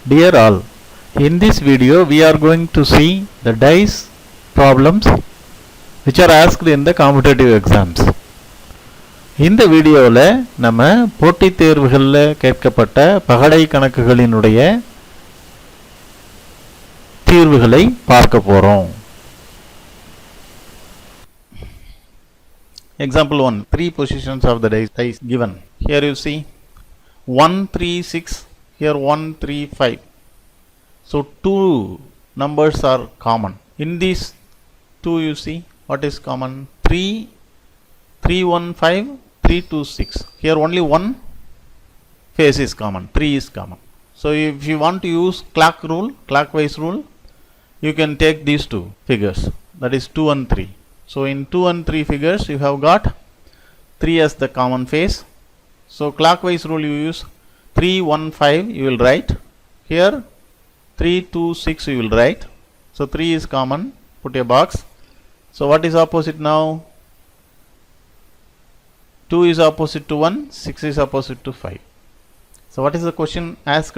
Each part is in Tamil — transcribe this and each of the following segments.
Dear all, in this video we are going to see the dice problems which are asked in the competitive exams. இந்த வீடியோவில் நம்ம போட்டித் தேர்வுகளில் கேட்கப்பட்ட பகடை கணக்குகளினுடைய தீர்வுகளை பார்க்க போகிறோம். Example 1. 3 positions of the dice given. Here you see 1, 3, 6. Here 1, 3, 5. So 2 numbers are common. In these 2 you see what is common? 3, 3, 1, 5, 3, 2, 6. Here only one face is common. 3 is common. So if you want to use clockwise rule, you can take these two figures. That is 2 and 3. So in 2 and 3 figures you have got 3 as the common face. So clockwise rule you use 3, 1, 5 you will write. Here 3, 2, 6 you will write. So 3 is common. Put a box. So what is opposite now? 2 is opposite to 1. 6 is opposite to 5. So what is the question asked?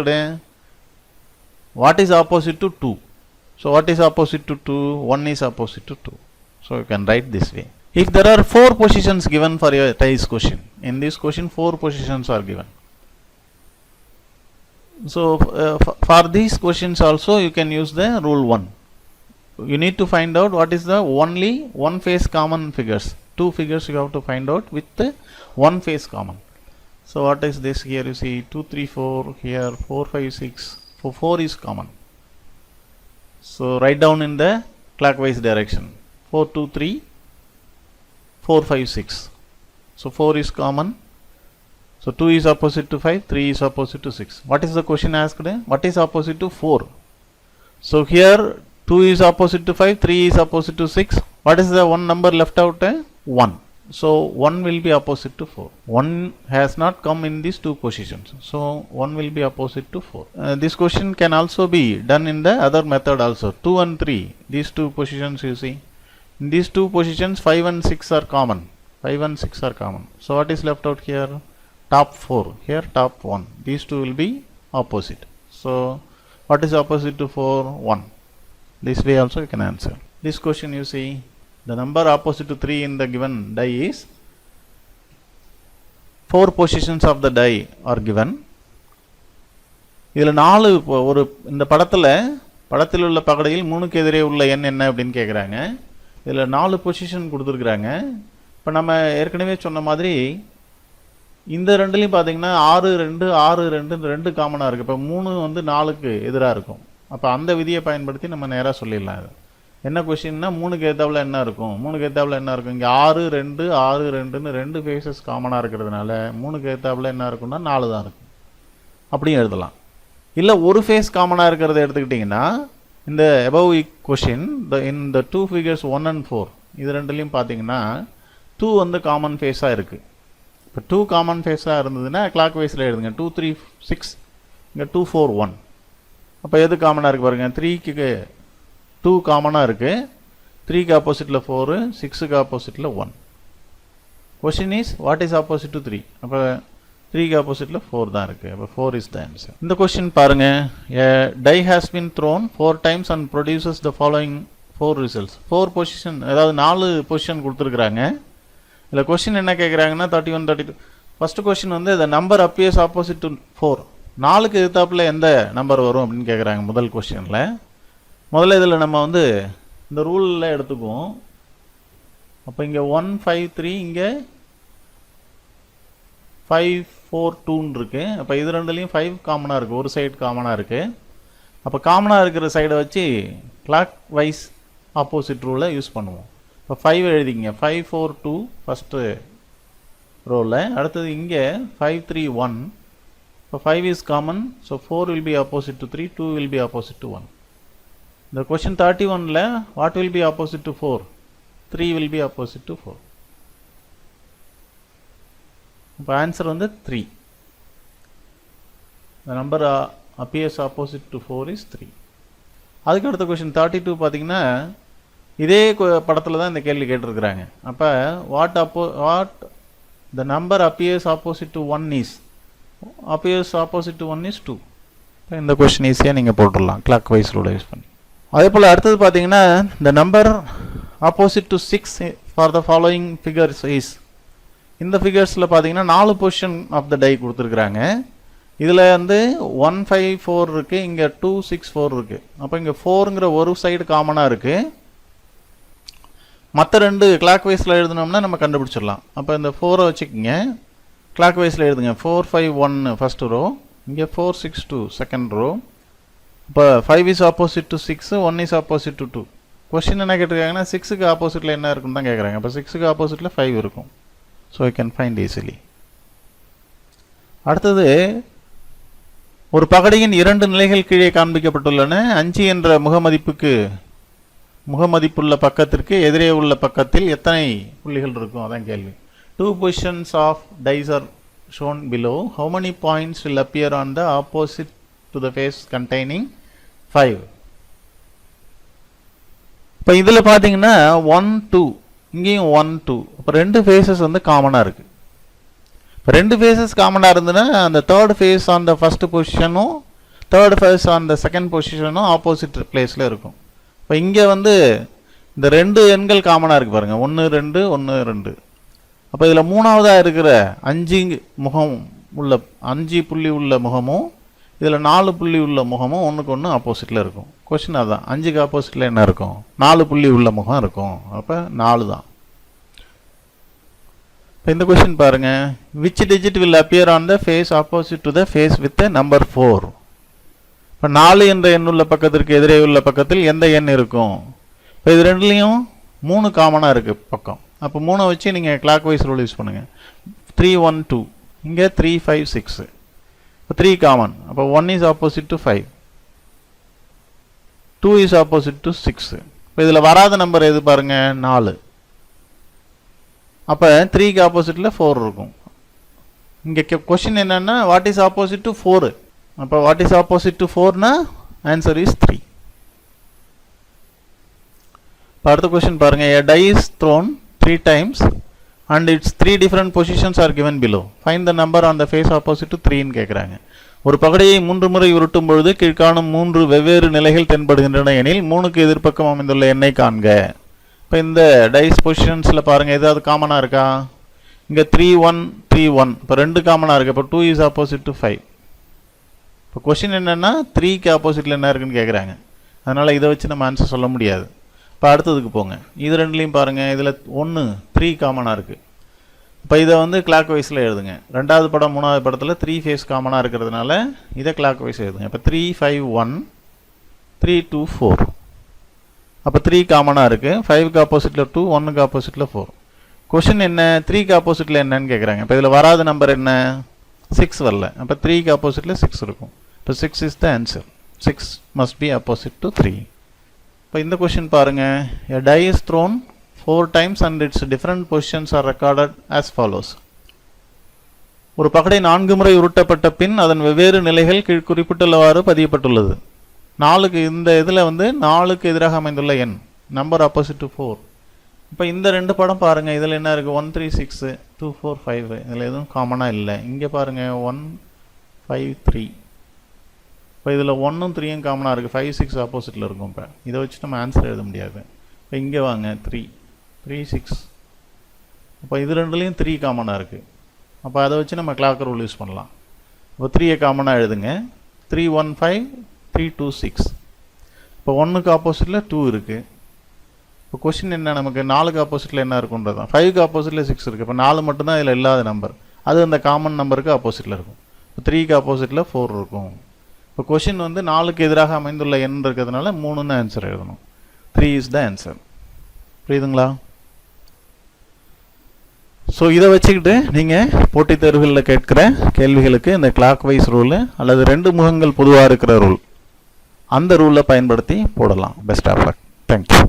What is opposite to 2? So what is opposite to 2? 1 is opposite to 2. So you can write this way. If there are 4 positions given for your dice question, in this question 4 positions are given. So for these questions also you can use the rule 1. You need to find out what is the only one face common figures. 2 figures you have to find out with the one face common. So what is this? Here you see 2, 3, 4. Here 4, 5, 6. 4 is common. So write down in the clockwise direction. 4, 2, 3. 4, 5, 6. So 4 is common. So 2 is opposite to 5, 3 is opposite to 6. What is the question asked? What is opposite to 4? So here 2 is opposite to 5, 3 is opposite to 6. What is the one number left out? 1. So 1 will be opposite to 4. 1 has not come in these 2 positions. So 1 will be opposite to 4. This question can also be done in the other method also. 2 and 3. These 2 positions you see. In these 2 positions 5 and 6 are common. 5 and 6 are common. So what is left out here? Top 4. Here top 1. These 2 will be opposite. So what is opposite to 4? 1. This way also you can answer. This question you see, the number opposite to 3 in the given die is 4 positions of the die are given. இதில் 4 ஒரு இந்த படத்தில் உள்ள பகடையில் 3க்கு எதிரே உள்ள எண் என்ன அப்படின்னு கேட்குறாங்க. இதில் 4 பொசிஷன் கொடுத்துருக்குறாங்க. இப்போ நம்ம ஏற்கனவே சொன்ன மாதிரி இந்த ரெண்டுலையும் பார்த்தீங்கன்னா 6, 2, 6, 2 2 காமனாக இருக்குது. இப்போ 3 வந்து 4க்கு எதிராக இருக்கும். அப்போ அந்த விதியை பயன்படுத்தி நம்ம நேராக சொல்லிடலாம். இது என்ன கொஸ்டின்னா 3க்கு ஏத்தாப்புல என்ன இருக்கும்? 3க்கு ஏத்தாப்புல என்ன இருக்கும்? இங்கே 6, 2, 6, 2ன்னு 2 ஃபேஸஸ் காமனாக இருக்கிறதுனால 3க்கு ஏத்தாப்புல என்ன இருக்குன்னா 4 தான் இருக்கும். அப்படியும் எழுதலாம். இல்லை ஒரு ஃபேஸ் காமனாக இருக்கிறத எடுத்துக்கிட்டிங்கன்னா இந்த above question in the 2 figures 1 and 4 இது ரெண்டுலையும் பார்த்தீங்கன்னா 2 வந்து காமன் ஃபேஸாக இருக்குது. இப்போ 2 காமன் ஃபேஸாக இருந்ததுன்னா கிளாக் வைஸில் எழுதுங்க. 2, 3, 6 இங்கே 2, 4, 1. அப்போ எது காமனாக இருக்குது பாருங்கள். 3க்கு 2 காமனாக இருக்குது. 3க்கு ஆப்போசிட்டில் 4, 6க்கு ஆப்போசிட்டில் 1. Question is what is opposite to 3? அப்போ 3க்கு ஆப்போசிட்டில் 4 தான் இருக்குது. அப்போ 4 இஸ் த ஆன்சர். இந்த கொஷின் பாருங்கள். Die has been thrown 4 times and produces the following 4 results. 4 position, அதாவது 4 பொசிஷன் கொடுத்துருக்குறாங்க. இதில் கொஷின் என்ன கேட்குறாங்கன்னா 31, 32. ஃபஸ்ட்டு கொஷின் வந்து the number appears opposite to 4. 4க்கு எதிர்த்தாப்புல எந்த நம்பர் வரும் அப்படின்னு கேட்குறாங்க முதல் கொஸ்டினில். முதல்ல இதில் நம்ம வந்து இந்த ரூலில் எடுத்துக்குவோம். அப்போ இங்கே 1, 5, 3 இங்கே 5, 4, 2ன்னு இருக்குது. அப்போ இது ரெண்டுலேயும் 5 காமனாக இருக்குது. ஒரு சைடு காமனாக இருக்குது. அப்போ காமனாக இருக்கிற சைடை வச்சு கிளாக் வைஸ் ஆப்போசிட் ரூலை யூஸ் பண்ணுவோம். இப்போ 5 எழுதிங்க. 5, 4, 2 ஃபஸ்ட்டு ரோவில். அடுத்தது இங்கே 5, 3, 1. இப்போ 5 is common. So 4 will be opposite to 3. 2 will be opposite to 1. The question 31ல what will be opposite to 4? 3 will be opposite to 4. இப்போ ஆன்சர் வந்து 3. The number appears opposite to 4 is 3. அதுக்கு அடுத்த கொஸ்டின் 32 பார்த்தீங்கன்னா இதே படத்தில் தான் இந்த கேள்வி கேட்டிருக்கிறாங்க. அப்போ what the number appears opposite to 1 is 2. இந்த கொஸ்டின் ஈஸியாக நீங்கள் போட்டுடலாம் கிளாக் வைஸ் ரூலை யூஸ் பண்ணி. அதே போல் அடுத்தது பார்த்தீங்கன்னா இந்த number opposite to 6 for the following figures is. இந்த ஃபிகர்ஸில் பார்த்தீங்கன்னா 4 பொசிஷன் ஆஃப் த டை கொடுத்துருக்குறாங்க. இதில் வந்து 154 இருக்குது, இங்கே 264 இருக்குது. அப்போ இங்கே 4ங்கிற ஒரு சைடு காமனாக இருக்குது. மற்ற ரெண்டு கிளாக் வைஸில் எழுதினோம்னா நம்ம கண்டுபிடிச்சிடலாம். அப்போ இந்த 4 வச்சுக்கிங்க, கிளாக் வைஸில் எழுதுங்க. 451 ஃபஸ்ட்டு ரோ, இங்கே 462 செகண்ட் ரோ. இப்போ 5 is opposite to 6, 1 is opposite to 2. Question என்ன கேட்டிருக்காங்கன்னா 6க்கு ஆப்போசிட்டில் என்ன இருக்குன்னு தான் கேட்குறாங்க. அப்போ 6க்கு ஆப்போசிட்டில் 5 இருக்கும். So you can find easily. அடுத்தது ஒரு பகடையின் 2 நிலைகள் கீழே காண்பிக்கப்பட்டுள்ளன. 5 என்ற முகமதிப்புள்ள பக்கத்திற்கு எதிரே உள்ள பக்கத்தில் எத்தனை புள்ளிகள் இருக்கும், அதான் கேள்வி. 2 positions of dice are shown below. How many points will appear on the opposite to the face containing 5? இப்போ இதில் பார்த்தீங்கன்னா 1 2, இங்கேயும் 1 2. இப்போ 2 ஃபேஸஸ் வந்து காமனாக இருக்குது. இப்போ 2 ஃபேஸஸ் காமனாக இருந்ததுன்னா அந்த third phase on the first பொசிஷனும் third phase on the second பொசிஷனும் ஆப்போசிட் பிளேஸில் இருக்கும். இப்போ இங்கே வந்து இந்த 2 எண்கள் காமனாக இருக்குது பாருங்கள், 1 2 1 2. அப்போ இதில் மூணாவதாக இருக்கிற 5 புள்ளி உள்ள முகமும் இதில் 4 புள்ளி உள்ள முகமும் ஒன்றுக்கு ஒன்று ஆப்போசிட்டில் இருக்கும். கொஸ்டின் அதுதான், 5க்கு ஆப்போசிட்டில் என்ன இருக்கும், 4 புள்ளி உள்ள முகம் இருக்கும். அப்போ 4 தான். இப்போ இந்த கொஸ்டின் பாருங்கள், which digit will appear on the face opposite to the face with the number 4? இப்போ 4 என்ற எண் உள்ள பக்கத்திற்கு எதிரே உள்ள பக்கத்தில் எந்த எண் இருக்கும்? இப்போ இது ரெண்டுலேயும் 3 காமனாக இருக்குது பக்கம். அப்போ 3 வச்சு நீங்கள் கிளாக் வைஸ் ரூல் யூஸ் பண்ணுங்கள். 3 1 2, இங்கே 3 5 6. இப்போ 3 காமன். அப்போ 1 is opposite to 5, 2 is opposite to 6. இப்போ இதில் வராத நம்பர் எது பாருங்கள், 4. அப்போ 3க்கு ஆப்போசிட்டில் 4 இருக்கும். இங்கே கொஸ்டின் என்னென்னா வாட் இஸ் ஆப்போசிட் டு 4? அப்போ வாட் இஸ் ஆப்போசிட் டு 4னா ஆன்சர் இஸ் 3. இப்போ அடுத்த கொஸ்டின் பாருங்கள், a die is thrown 3 times and its 3 different positions are given below. Find the number on the face opposite to 3ன்னு கேட்குறாங்க. ஒரு பகடையை 3 முறை உருட்டும் பொழுது கீழ்காணும் 3 வெவ்வேறு நிலைகள் தென்படுகின்றன எனில் 3க்கு எதிர்ப்பக்கம் அமைந்துள்ள எண்ணை காண்க. இப்போ இந்த டைஸ் பொசிஷன்ஸில் பாருங்கள், ஏதாவது காமனாக இருக்கா? இங்கே 3 1 3 1. இப்போ 2 காமனாக இருக்குது. இப்போ 2 இஸ் ஆப்போசிட் டு 5. இப்போ கொஸ்டின் என்னென்னா 3க்கு ஆப்போசிட்டில் என்ன இருக்குன்னு கேட்குறாங்க. அதனால் இதை வச்சு நம்ம ஆன்சர் சொல்ல முடியாது. இப்போ அடுத்ததுக்கு போங்க. இது ரெண்டுலேயும் பாருங்கள், இதில் 1 3 காமனாக இருக்குது. இப்போ இதை வந்து கிளாக் வைஸில் எழுதுங்க. 2வது படம் 3வது படத்தில் 3 ஃபேஸ் காமனாக இருக்கிறதுனால இதை கிளாக் வைஸ் எழுதுங்க. இப்போ 3 5 1 3 2 4. அப்போ 3 காமனாக இருக்குது. 5க்கு ஆப்போசிட்டில் 2, 1க்கு ஆப்போசிட்டில் 4. கொஷின் என்ன, 3க்கு ஆப்போசிட்டில் என்னன்னு கேட்குறாங்க. இப்போ இதில் வராத நம்பர் என்ன, 6 வரல. அப்போ 3க்கு ஆப்போசிட்டில் 6 இருக்கும். இப்போ 6 is the answer. 6 must be opposite to 3. இப்போ இந்த கொஸ்டின் பாருங்கள், a die is thrown 4 times and its different positions are recorded as follows. ஒரு பகடை 4 முறை உருட்டப்பட்ட பின் அதன் வெவ்வேறு நிலைகள் கீழ் குறிப்பிட்டுள்ளவாறு பதியப்பட்டுள்ளது. 4க்கு இந்த இதில் வந்து 4க்கு எதிராக அமைந்துள்ள எண் நம்பர் ஆப்போசிட் டு 4. இப்போ இந்த 2 படம் பாருங்கள், இதில் என்ன இருக்குது, 1 3 6 2 4 5. இதில் எதுவும் காமனாக இல்லை. இங்கே பாருங்கள் 1 5 3. இப்போ இதில் 1ம் 3யும் காமனாக இருக்குது. 5 6 ஆப்போசிட்டில் இருக்கும். இப்போ இதை வச்சு நம்ம ஆன்சர் எழுத முடியாது. இப்போ இங்கே வாங்க 3 3 6. அப்போ இது ரெண்டுலேயும் 3 காமனாக இருக்குது. அப்போ அதை வச்சு நம்ம கிளாக் ரூல் யூஸ் பண்ணலாம். இப்போ 3யை காமனாக எழுதுங்க. 3 1 5 3 2 6. இப்போ 1க்கு ஆப்போசிட்டில் 2 இருக்குது. இப்போ கொஸ்டின் என்ன, நமக்கு 4க்கு ஆப்போசிட்டில் என்ன இருக்குன்றது தான். 5க்கு ஆப்போசிட்டில் 6 இருக்குது. இப்போ 4 மட்டும்தான் இதில் இல்லாத நம்பர். அது அந்த காமன் நம்பருக்கு ஆப்போசிட்டில் இருக்கும். இப்போ 3க்கு ஆப்போசிட்டில் 4 இருக்கும். இப்போ கொஷின் வந்து 4க்கு எதிராக அமைந்துள்ள எண் இருக்கிறதுனால 3ன்னு ஆன்சர் எழுதணும். 3 இஸ் த ஆன்சர். புரியுதுங்களா? ஸோ இதை வச்சுக்கிட்டு நீங்கள் போட்டித் தேர்வுகளில் கேட்குற கேள்விகளுக்கு இந்த கிளாக் வைஸ் ரூலு அல்லது 2 முகங்கள் பொதுவாக இருக்கிற ரூல், அந்த ரூலை பயன்படுத்தி போடலாம். Best of luck. தேங்க்யூ.